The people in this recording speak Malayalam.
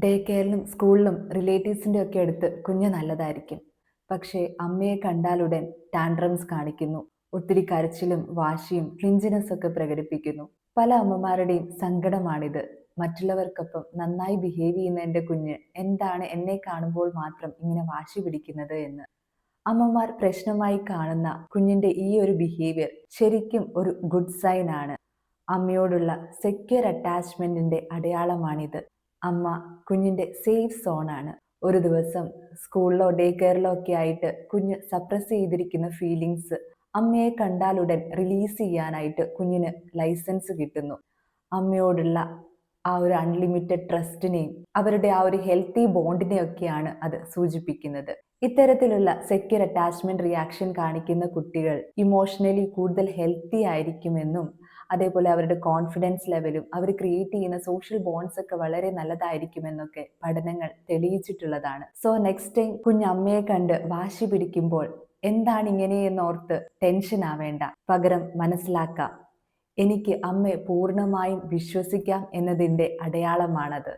ഡേ കെയറിലും സ്കൂളിലും റിലേറ്റീവ്സിൻ്റെ ഒക്കെ അടുത്ത് കുഞ്ഞ് നല്ലതായിരിക്കും. പക്ഷേ അമ്മയെ കണ്ടാലുടൻ ടാൻട്രംസ് കാണിക്കുന്നു. ഒത്തിരി കരച്ചിലും വാശിയും ക്ലിഞ്ചിനെസ് ഒക്കെ പ്രകടിപ്പിക്കുന്നു. പല അമ്മമാരുടെയും സങ്കടമാണിത്. മറ്റുള്ളവർക്കൊപ്പം നന്നായി ബിഹേവ് ചെയ്യുന്ന എൻ്റെ കുഞ്ഞ് എന്താണ് എന്നെ കാണുമ്പോൾ മാത്രം ഇങ്ങനെ വാശി പിടിക്കുന്നത് എന്ന്. അമ്മമാർ പ്രശ്നമായി കാണുന്ന കുഞ്ഞിന്റെ ഈ ഒരു ബിഹേവിയർ ശരിക്കും ഒരു ഗുഡ് സൈൻ ആണ്. അമ്മയോടുള്ള സെക്യൂർ അറ്റാച്ച്മെന്റിന്റെ അടയാളമാണിത്. അമ്മ കുഞ്ഞിന്റെ സേഫ് സോണാണ്. ഒരു ദിവസം സ്കൂളിലോ ഡേ കെയറിലോ ഒക്കെ ആയിട്ട് കുഞ്ഞ് സപ്രസ് ചെയ്തിരിക്കുന്ന ഫീലിങ്സ് അമ്മയെ കണ്ടാലുടൻ റിലീസ് ചെയ്യാനായിട്ട് കുഞ്ഞിന് ലൈസൻസ് കിട്ടുന്നു. അമ്മയോടുള്ള ആ ഒരു അൺലിമിറ്റഡ് ട്രസ്റ്റിനെയും അവരുടെ ആ ഒരു ഹെൽത്തി ബോണ്ടിനെയൊക്കെയാണ് അത് സൂചിപ്പിക്കുന്നത്. ഇത്തരത്തിലുള്ള സെക്യൂർ അറ്റാച്ച്മെന്റ് റിയാക്ഷൻ കാണിക്കുന്ന കുട്ടികൾ ഇമോഷണലി കൂടുതൽ ഹെൽത്തി ആയിരിക്കുമെന്നും അതേപോലെ അവരുടെ കോൺഫിഡൻസ് ലെവലും അവർ ക്രിയേറ്റ് ചെയ്യുന്ന സോഷ്യൽ ബോണ്ട്സ് ഒക്കെ വളരെ നല്ലതായിരിക്കുമെന്നൊക്കെ പഠനങ്ങൾ തെളിയിച്ചിട്ടുള്ളതാണ്. സോ നെക്സ്റ്റ് ടൈം കുഞ്ഞ് അമ്മയെ കണ്ട് വാശി പിടിക്കുമ്പോൾ എന്താണ് ഇങ്ങനെയെന്നോർത്ത് ടെൻഷൻ ആവേണ്ട. പകരം മനസ്സിലാക്കാം, എനിക്ക് അമ്മയെ പൂർണ്ണമായും വിശ്വസിക്കാം എന്നതിൻ്റെ അടയാളമാണത്.